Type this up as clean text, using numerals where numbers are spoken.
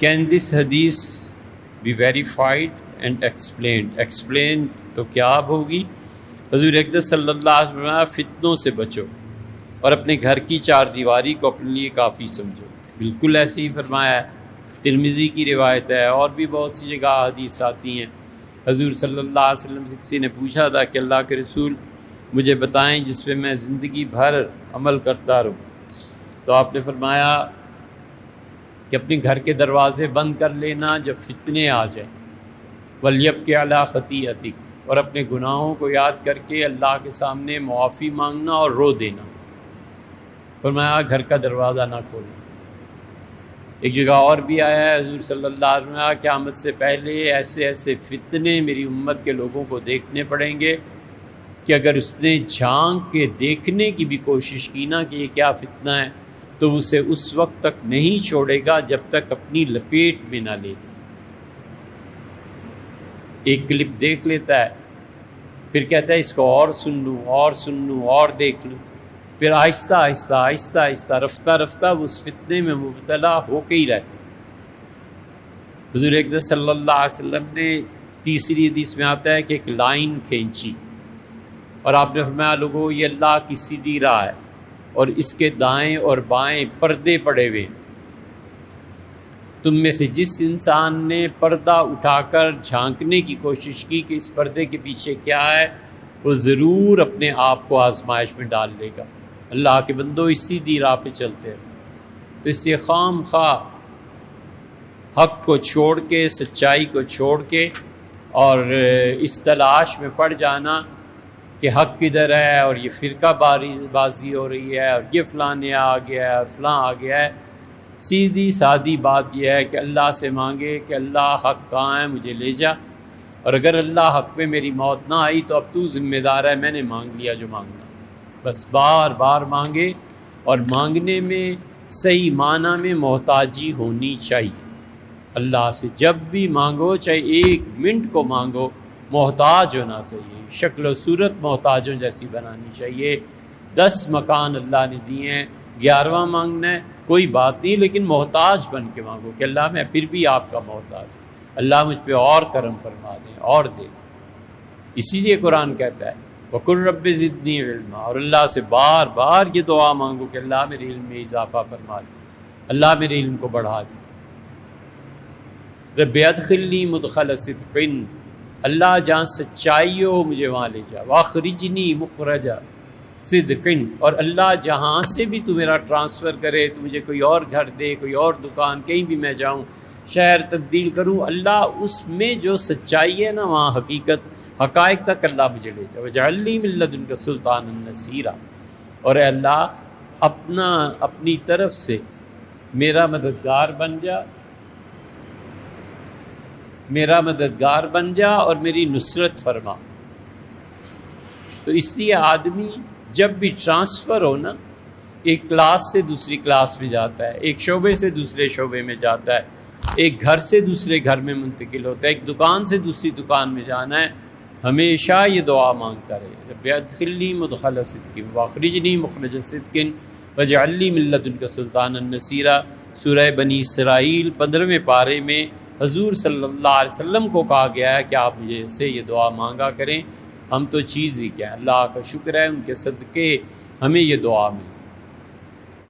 Can this hadith be verified and explained? Explained تو کیا اب ہوگی؟ حضور اقدس صلی اللہ علیہ وسلم فتنوں سے بچو اور اپنے گھر کی چار دیواری کو اپنے لیے کافی سمجھو. بالکل ایسے ہی فرمایا ہے. ترمذی کی روایت ہے، اور بھی بہت سی جگہ حدیث آتی ہیں. حضور صلی اللہ علیہ وسلم سے کسی نے پوچھا تھا کہ اللہ کے رسول مجھے بتائیں جس پہ میں زندگی بھر عمل کرتا رہوں. تو آپ نے فرمایا کہ اپنے گھر کے دروازے بند کر لینا جب فتنے آ جائیں. وَلْيَبْكِ عَلَىٰ خَطِيئَتِكَ، اور اپنے گناہوں کو یاد کر کے اللہ کے سامنے معافی مانگنا اور رو دینا. فرمایا گھر کا دروازہ نہ کھولنا. ایک جگہ اور بھی آیا ہے حضور صلی اللہ علیہ وسلم قیامت سے پہلے ایسے ایسے فتنے میری امت کے لوگوں کو دیکھنے پڑیں گے کہ اگر اس نے جھانک کے دیکھنے کی بھی کوشش کی نا کہ یہ کیا فتنہ ہے تو اسے اس وقت تک نہیں چھوڑے گا جب تک اپنی لپیٹ میں نہ لے. ایک کلپ دیکھ لیتا ہے، پھر کہتا ہے اس کو اور سن لوں اور سن لوں اور دیکھ لوں، پھر آہستہ آہستہ آہستہ آہستہ رفتہ رفتہ وہ اس فتنے میں مبتلا ہو کے ہی رہتا. حضور اقدس صلی اللہ علیہ وسلم نے تیسری حدیث میں آتا ہے کہ ایک لائن کھینچی اور آپ نے فرمایا لوگوں یہ اللہ کی سیدھی راہ ہے اور اس کے دائیں اور بائیں پردے پڑے ہوئے ہیں. تم میں سے جس انسان نے پردہ اٹھا کر جھانکنے کی کوشش کی کہ اس پردے کے پیچھے کیا ہے، وہ ضرور اپنے آپ کو آزمائش میں ڈال لے گا. اللہ کے بندو اس سیدھی راہ پہ چلتے ہیں. تو اس سے خام خواہ حق کو چھوڑ کے، سچائی کو چھوڑ کے اور اس تلاش میں پڑ جانا کہ حق کدھر ہے اور یہ فرقہ بازی ہو رہی ہے اور یہ فلاں آ گیا ہے اور فلاں آ گیا ہے. سیدھی سادی بات یہ ہے کہ اللہ سے مانگے کہ اللہ حق کہاں ہے مجھے لے جا، اور اگر اللہ حق پہ میری موت نہ آئی تو اب تو ذمہ دار ہے، میں نے مانگ لیا جو مانگنا. بس بار بار مانگے، اور مانگنے میں صحیح معنی میں محتاجی ہونی چاہیے. اللہ سے جب بھی مانگو چاہے ایک منٹ کو مانگو محتاج ہونا چاہیے. شکل و صورت محتاجوں جیسی بنانی چاہیے. 10 مکان اللہ نے دیے ہیں، 11واں مانگنا ہے کوئی بات نہیں، لیکن محتاج بن کے مانگو کہ اللہ میں پھر بھی آپ کا محتاج ہوں، اللہ مجھ پہ اور کرم فرما دیں اور دے. اسی لیے قرآن کہتا ہے وَقُلْ رَبِّ زِدْنِي عِلْمًا، اور اللہ سے بار بار یہ دعا مانگو کہ اللہ میرے علم میں اضافہ فرما دے، اللہ میرے علم کو بڑھا دے. رب ادخلنی مدخل صدق، اللہ جہاں سچائی ہو مجھے وہاں لے جا. واخرجنی مخرج صدق، اور اللہ جہاں سے بھی تو میرا ٹرانسفر کرے، تو مجھے کوئی اور گھر دے، کوئی اور دکان، کہیں بھی میں جاؤں شہر تبدیل کروں، اللہ اس میں جو سچائی ہے نا وہاں حقائق تک اللہ مجھے لے جا. وجعل لی من لدنک سلطانا نصیرا، اور اے اللہ اپنی طرف سے میرا مددگار بن جا اور میری نصرت فرما. تو اس لیے آدمی جب بھی ٹرانسفر ہو نا، ایک کلاس سے دوسری کلاس میں جاتا ہے، ایک شعبے سے دوسرے شعبے میں جاتا ہے، ایک گھر سے دوسرے گھر میں منتقل ہوتا ہے، ایک دکان سے دوسری دکان میں جانا ہے، ہمیشہ یہ دعا مانگتا رہے رب ادخلنی مدخل صدق واخرجنی مخرج صدق واجعل لی من لدنک سلطانا نصیرا. سورہ بنی اسرائیل 15ویں پارے میں حضور صلی اللہ علیہ وسلم کو کہا گیا ہے کہ آپ مجھے سے یہ دعا مانگا کریں. ہم تو چیز ہی کیا ہے، اللہ کا شکر ہے ان کے صدقے ہمیں یہ دعا ملی.